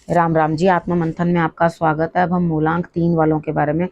राम राम जी। आत्मा मंथन में आपका स्वागत है। अब हम मूलांक 3 वालों के बारे में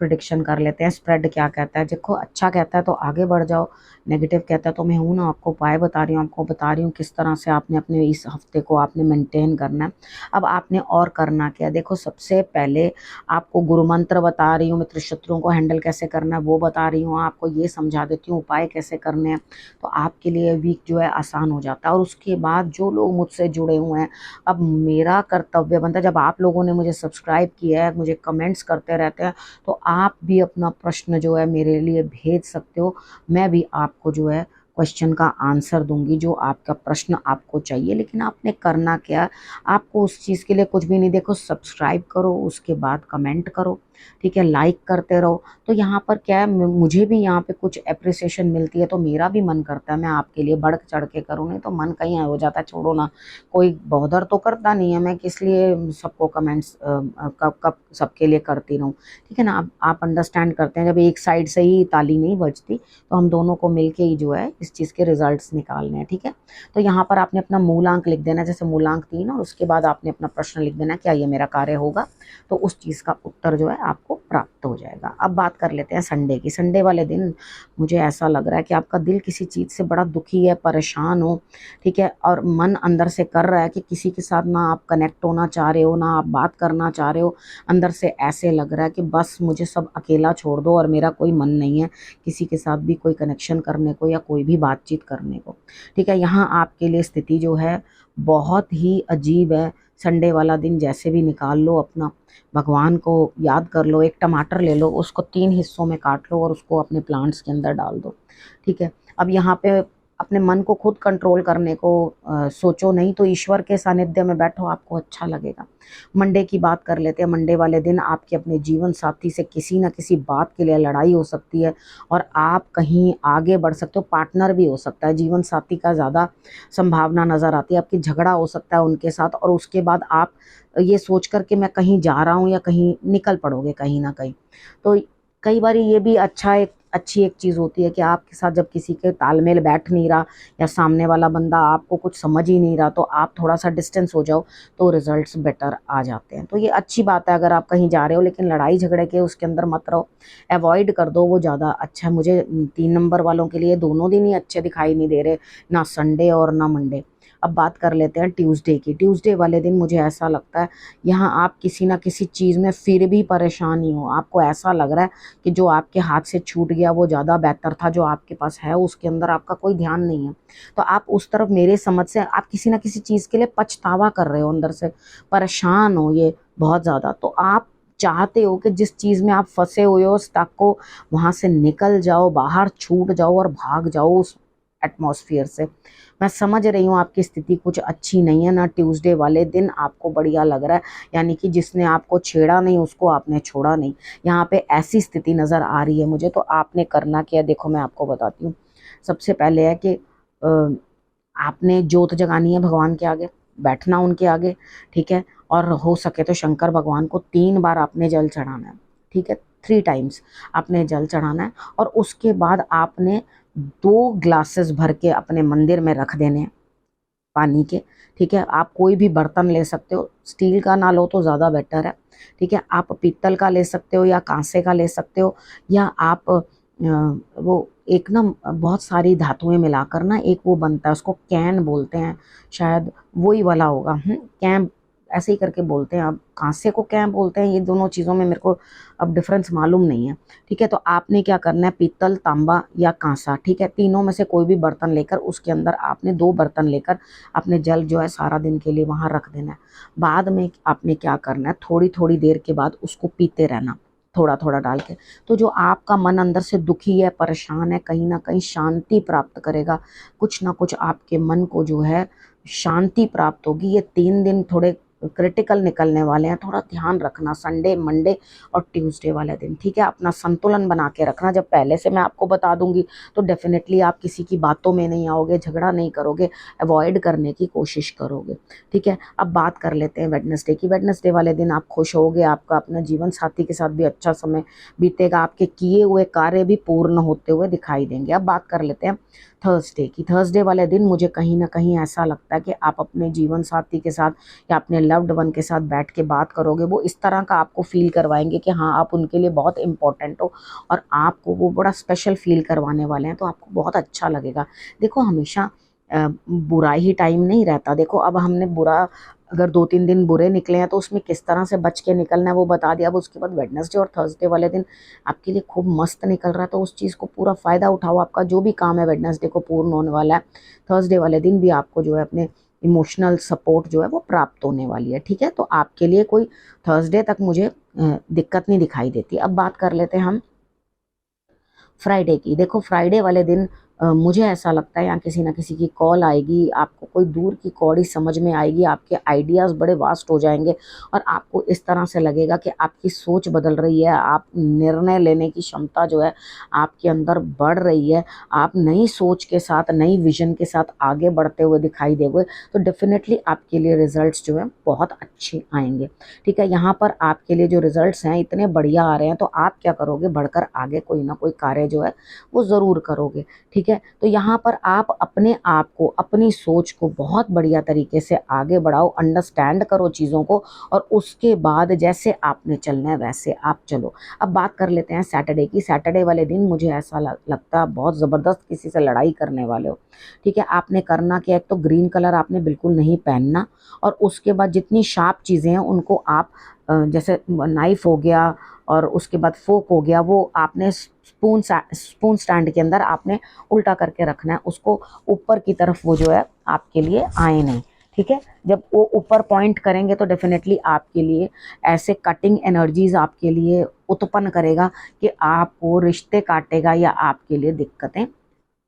प्रिडिक्शन कर लेते हैं। स्प्रेड क्या कहता है? देखो, अच्छा कहता है तो आगे बढ़ जाओ, नेगेटिव कहता है तो मैं हूं ना, आपको उपाय बता रही हूँ, आपको बता रही हूँ किस तरह से आपने अपने इस हफ्ते को आपने मेंटेन करना है। अब आपने और करना क्या है? देखो, सबसे पहले आपको गुरु मंत्र बता रही हूँ, मित्र शत्रुओं को हैंडल कैसे करना है वो बता रही हूँ, आपको ये समझा देती हूँ उपाय कैसे करने हैं, तो आपके लिए वीक जो है आसान हो जाता है। और उसके बाद जो लोग मुझसे जुड़े हुए हैं, अब मेरा कर्तव्य बनता है, जब आप लोगों ने मुझे सब्सक्राइब किया है, मुझे कमेंट्स करते रहते हैं, तो आप भी अपना प्रश्न जो है मेरे लिए भेज सकते हो। मैं भी आपको जो है क्वेश्चन का आंसर दूंगी, जो आपका प्रश्न आपको चाहिए। लेकिन आपने करना क्या? आपको उस चीज़ के लिए कुछ भी नहीं, देखो, सब्सक्राइब करो, उसके बाद कमेंट करो, ठीक है, लाइक करते रहो। तो यहाँ पर क्या है, मुझे भी यहाँ पे कुछ अप्रिसिएशन मिलती है, तो मेरा भी मन करता है मैं आपके लिए बढ़ चढ़ के करूँ, नहीं तो मन कहीं हो जाता है, छोड़ो ना, कोई बॉदर तो करता नहीं है, मैं किस लिए सबको कमेंट्स कब कब सबके लिए करती रहूँ, ठीक है ना। अब आप अंडरस्टैंड करते हैं, जब एक साइड से ही ताली नहीं बजती, तो हम दोनों को मिलके ही जो है इस चीज़ के रिजल्ट्स निकालने हैं, ठीक है। तो यहाँ पर आपने अपना मूलांक लिख देना है, जैसे मूलांक 3, और उसके बाद आपने अपना प्रश्न लिख देना है, क्या ये मेरा कार्य होगा, तो उस चीज़ का उत्तर जो है आपको प्राप्त हो जाएगा। अब बात कर लेते हैं संडे की। संडे वाले दिन मुझे ऐसा लग रहा है कि आपका दिल किसी चीज़ से बड़ा दुखी है, परेशान हो, ठीक है, और मन अंदर से कर रहा है कि किसी के साथ ना आप कनेक्ट होना चाह रहे हो, ना आप बात करना चाह रहे हो। अंदर से ऐसे लग रहा है कि बस मुझे सब अकेला छोड़ दो, और मेरा कोई मन नहीं है किसी के साथ भी कोई कनेक्शन करने को या कोई भी बातचीत करने को, ठीक है। यहाँ आपके लिए स्थिति जो है बहुत ही अजीब है। संडे वाला दिन जैसे भी निकाल लो, अपना भगवान को याद कर लो, एक टमाटर ले लो, उसको 3 हिस्सों में काट लो और उसको अपने प्लांट्स के अंदर डाल दो, ठीक है। अब यहाँ पे अपने मन को खुद कंट्रोल करने को सोचो, नहीं तो ईश्वर के सानिध्य में बैठो, आपको अच्छा लगेगा। मंडे की बात कर लेते हैं। मंडे वाले दिन आपके अपने जीवन साथी से किसी न किसी बात के लिए लड़ाई हो सकती है, और आप कहीं आगे बढ़ सकते हो, पार्टनर भी हो सकता है, जीवन साथी का ज़्यादा संभावना नज़र आती है। आपकी झगड़ा हो सकता है उनके साथ, और उसके बाद आप ये सोच कर के मैं कहीं जा रहा हूँ या कहीं निकल पड़ोगे कहीं ना कहीं। तो कई बार ये भी अच्छी एक चीज़ होती है कि आपके साथ जब किसी के तालमेल बैठ नहीं रहा, या सामने वाला बंदा आपको कुछ समझ ही नहीं रहा, तो आप थोड़ा सा डिस्टेंस हो जाओ, तो रिजल्ट्स बेटर आ जाते हैं। तो ये अच्छी बात है। अगर आप कहीं जा रहे हो लेकिन लड़ाई झगड़े के उसके अंदर मत रहो, अवॉइड कर दो, वो ज़्यादा अच्छा है। मुझे 3 नंबर वालों के लिए दोनों दिन ही अच्छे दिखाई नहीं दे रहे, ना संडे और ना मंडे। अब बात कर लेते हैं ट्यूसडे की। ट्यूसडे वाले दिन मुझे ऐसा लगता है यहाँ आप किसी ना किसी चीज़ में फिर भी परेशान ही हो, आपको ऐसा लग रहा है कि जो आपके हाथ से छूट गया वो ज़्यादा बेहतर था, जो आपके पास है उसके अंदर आपका कोई ध्यान नहीं है। तो आप उस तरफ, मेरे समझ से, आप किसी ना किसी चीज़ के लिए पछतावा कर रहे हो, अंदर से परेशान हो ये बहुत ज़्यादा। तो आप चाहते हो कि जिस चीज़ में आप फंसे हुए हो, स्टक हो, वहाँ से निकल जाओ, बाहर छूट जाओ और भाग जाओ उस एटमॉस्फेयर से। मैं समझ रही हूँ आपकी स्थिति कुछ अच्छी नहीं है ना। ट्यूसडे वाले दिन आपको बढ़िया लग रहा है, यानी कि जिसने आपको छेड़ा नहीं उसको आपने छोड़ा नहीं, यहाँ पे ऐसी स्थिति नज़र आ रही है मुझे। तो आपने करना क्या है, देखो मैं आपको बताती हूँ। सबसे पहले है कि आपने जोत जगानी है भगवान के आगे, बैठना उनके आगे, ठीक है, और हो सके तो शंकर भगवान को 3 बार आपने जल चढ़ाना है, ठीक है, 3 टाइम्स आपने जल चढ़ाना है। और उसके बाद आपने 2 ग्लासेस भर के अपने मंदिर में रख देने हैं पानी के, ठीक है। आप कोई भी बर्तन ले सकते हो, स्टील का ना लो तो ज़्यादा बेटर है, ठीक है। आप पीतल का ले सकते हो या कांसे का ले सकते हो, या आप वो एक ना बहुत सारी धातुएं मिलाकर ना एक वो बनता है, उसको कैन बोलते हैं, शायद वही वाला होगा, कैन ऐसे ही करके बोलते हैं। अब कांसे को क्या बोलते हैं, ये दोनों चीज़ों में मेरे को अब डिफरेंस मालूम नहीं है, ठीक है। तो आपने क्या करना है, पीतल, तांबा या कांसा, ठीक है, तीनों में से कोई भी बर्तन लेकर उसके अंदर आपने 2 बर्तन लेकर अपने जल जो है सारा दिन के लिए वहाँ रख देना है। बाद में आपने क्या करना है, थोड़ी थोड़ी देर के बाद उसको पीते रहना, थोड़ा थोड़ा डाल के। तो जो आपका मन अंदर से दुखी है, परेशान है, कहीं ना कहीं शांति प्राप्त करेगा, कुछ ना कुछ आपके मन को जो है शांति प्राप्त होगी। ये 3 दिन थोड़े क्रिटिकल निकलने वाले हैं, थोड़ा ध्यान रखना संडे, मंडे और ट्यूसडे वाले दिन, ठीक है। अपना संतुलन बना के रखना। जब पहले से मैं आपको बता दूंगी तो डेफिनेटली आप किसी की बातों में नहीं आओगे, झगड़ा नहीं करोगे, अवॉइड करने की कोशिश करोगे, ठीक है। अब बात कर लेते हैं वेडनेसडे की। वेडनेसडे वाले दिन आप खुश होगे, आपका अपना जीवन साथी के साथ भी अच्छा समय बीतेगा, आपके किए हुए कार्य भी पूर्ण होते हुए दिखाई देंगे। अब बात कर लेते हैं थर्सडे की। थर्सडे वाले दिन मुझे कहीं ना कहीं ऐसा लगता है कि आप अपने जीवन साथी के साथ या अपने लव्ड वन के साथ बैठ के बात करोगे, वो इस तरह का आपको फील करवाएंगे कि हाँ आप उनके लिए बहुत इंपॉर्टेंट हो और आपको वो बड़ा स्पेशल फील करवाने वाले हैं, तो आपको बहुत अच्छा लगेगा। देखो हमेशा बुरा ही टाइम नहीं रहता। देखो अब हमने बुरा, अगर 2-3 दिन बुरे निकले हैं तो उसमें किस तरह से बच के निकलना है वो बता दिया। अब उसके बाद वेडनेसडे और थर्सडे वाले दिन आपके लिए खूब मस्त निकल रहा है, तो उस चीज़ को पूरा फ़ायदा उठाओ। आपका जो भी काम है वेडनेसडे को पूर्ण होने वाला है, थर्सडे वाले दिन भी आपको जो है अपने इमोशनल सपोर्ट जो है वो प्राप्त होने वाली है। ठीक है, तो आपके लिए कोई थर्सडे तक मुझे दिक्कत नहीं दिखाई देती। अब बात कर लेते हैं हम फ्राइडे की। देखो फ्राइडे वाले दिन मुझे ऐसा लगता है यहाँ किसी ना किसी की कॉल आएगी, आपको कोई दूर की कौड़ी समझ में आएगी, आपके आइडियाज़ बड़े वास्ट हो जाएंगे और आपको इस तरह से लगेगा कि आपकी सोच बदल रही है, आप निर्णय लेने की क्षमता जो है आपके अंदर बढ़ रही है, आप नई सोच के साथ, नई विजन के साथ आगे बढ़ते हुए दिखाई देंगे, तो डेफिनेटली आपके लिए रिजल्ट्स जो है बहुत अच्छे आएंगे। ठीक है, यहाँ पर आपके लिए जो रिजल्ट्स हैं इतने बढ़िया आ रहे हैं, तो आप क्या करोगे, बढ़कर आगे कोई ना कोई कार्य जो है वो ज़रूर करोगे। ठीक है, तो यहाँ पर आप अपने आप को, अपनी सोच को बहुत बढ़िया तरीके से आगे बढ़ाओ, अंडरस्टैंड करो चीज़ों को और उसके बाद जैसे आपने चलना है वैसे आप चलो। अब बात कर लेते हैं सैटरडे की। सैटरडे वाले दिन मुझे ऐसा लगता है बहुत ज़बरदस्त किसी से लड़ाई करने वाले हो। ठीक है, आपने करना क्या, एक तो ग्रीन कलर आपने बिल्कुल नहीं पहनना और उसके बाद जितनी शार्प चीज़ें हैं उनको आप जैसे नाइफ हो गया और उसके बाद फोक हो गया, वो आपने स्पून स्टैंड के अंदर आपने उल्टा करके रखना है, उसको ऊपर की तरफ वो जो है आपके लिए आए नहीं। ठीक है, जब वो ऊपर पॉइंट करेंगे तो डेफिनेटली आपके लिए ऐसे कटिंग एनर्जीज आपके लिए उत्पन्न करेगा कि आपको रिश्ते काटेगा या आपके लिए दिक्कतें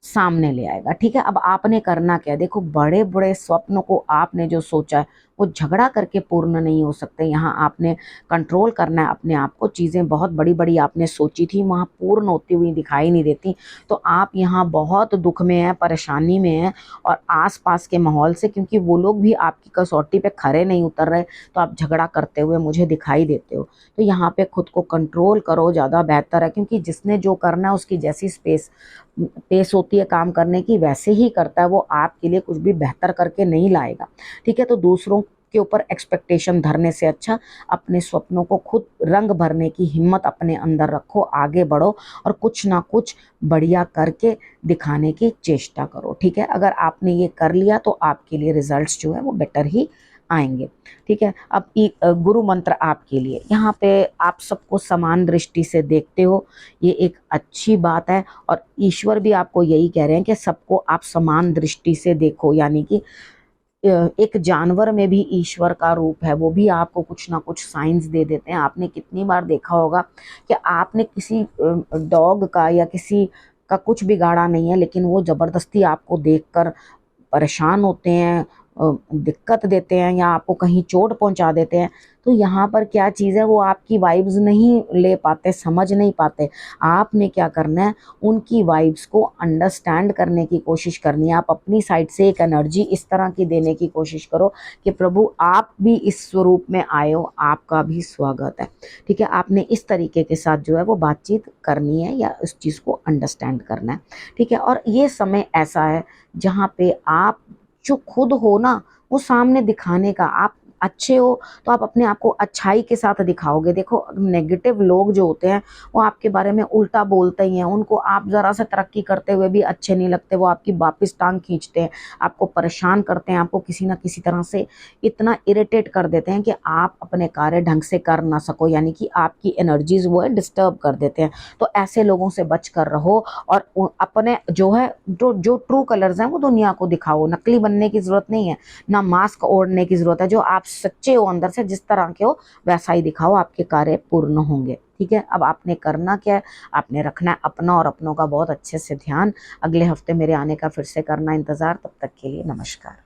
सामने ले आएगा। ठीक है, अब आपने करना क्या है, देखो बड़े बड़े स्वप्नों को आपने जो सोचा है वो झगड़ा करके पूर्ण नहीं हो सकते। यहाँ आपने कंट्रोल करना है अपने आप को। चीज़ें बहुत बड़ी बड़ी आपने सोची थी, वहाँ पूर्ण होती हुई दिखाई नहीं देती, तो आप यहाँ बहुत दुख में हैं, परेशानी में हैं और आसपास के माहौल से, क्योंकि वो लोग भी आपकी कसौटी पे खरे नहीं उतर रहे, तो आप झगड़ा करते हुए मुझे दिखाई देते हो। तो यहाँ पे खुद को कंट्रोल करो, ज़्यादा बेहतर है, क्योंकि जिसने जो करना है उसकी जैसी पेस होती है काम करने की वैसे ही करता है, वो आपके लिए कुछ भी बेहतर करके नहीं लाएगा। ठीक है, तो दूसरों के ऊपर एक्सपेक्टेशन धरने से अच्छा अपने स्वप्नों को खुद रंग भरने की हिम्मत अपने अंदर रखो, आगे बढ़ो और कुछ ना कुछ बढ़िया करके दिखाने की चेष्टा करो। ठीक है, अगर आपने ये कर लिया तो आपके लिए रिजल्ट्स जो है वो बेटर ही आएंगे। ठीक है, अब गुरु मंत्र आपके लिए, यहाँ पे आप सबको समान दृष्टि से देखते हो, ये एक अच्छी बात है और ईश्वर भी आपको यही कह रहे हैं कि सबको आप समान दृष्टि से देखो। यानी कि एक जानवर में भी ईश्वर का रूप है, वो भी आपको कुछ ना कुछ साइंस दे देते हैं। आपने कितनी बार देखा होगा कि आपने किसी डॉग का या किसी का कुछ बिगाड़ा नहीं है, लेकिन वो ज़बरदस्ती आपको देखकर परेशान होते हैं, दिक्कत देते हैं या आपको कहीं चोट पहुंचा देते हैं। तो यहाँ पर क्या चीज़ है, वो आपकी वाइब्स नहीं ले पाते, समझ नहीं पाते। आपने क्या करना है, उनकी वाइब्स को अंडरस्टैंड करने की कोशिश करनी है। आप अपनी साइड से एक एनर्जी इस तरह की देने की कोशिश करो कि प्रभु आप भी इस स्वरूप में आए हो, आपका भी स्वागत है। ठीक है, आपने इस तरीके के साथ जो है वो बातचीत करनी है या उस चीज़ को अंडरस्टैंड करना है। ठीक है, और ये समय ऐसा है जहाँ पे आप जो खुद हो ना वो सामने दिखाने का, आप अच्छे हो तो आप अपने आप को अच्छाई के साथ दिखाओगे। देखो नेगेटिव लोग जो होते हैं वो आपके बारे में उल्टा बोलते ही हैं, उनको आप ज़रा सा तरक्की करते हुए भी अच्छे नहीं लगते, वो आपकी वापस टांग खींचते हैं, आपको परेशान करते हैं, आपको किसी ना किसी तरह से इतना इरिटेट कर देते हैं कि आप अपने कार्य ढंग से कर ना सको, यानी कि आपकी एनर्जीज वो है डिस्टर्ब कर देते हैं। तो ऐसे लोगों से बच कर रहो और अपने जो है जो ट्रू कलर्स हैं वो दुनिया को दिखाओ। नकली बनने की ज़रूरत नहीं है, ना मास्क ओढ़ने की ज़रूरत है, जो आप सच्चे हो अंदर से, जिस तरह के हो वैसा ही दिखाओ, आपके कार्य पूर्ण होंगे। ठीक है, अब आपने करना क्या है, आपने रखना है अपना और अपनों का बहुत अच्छे से ध्यान। अगले हफ्ते मेरे आने का फिर से करना इंतज़ार। तब तक के लिए नमस्कार।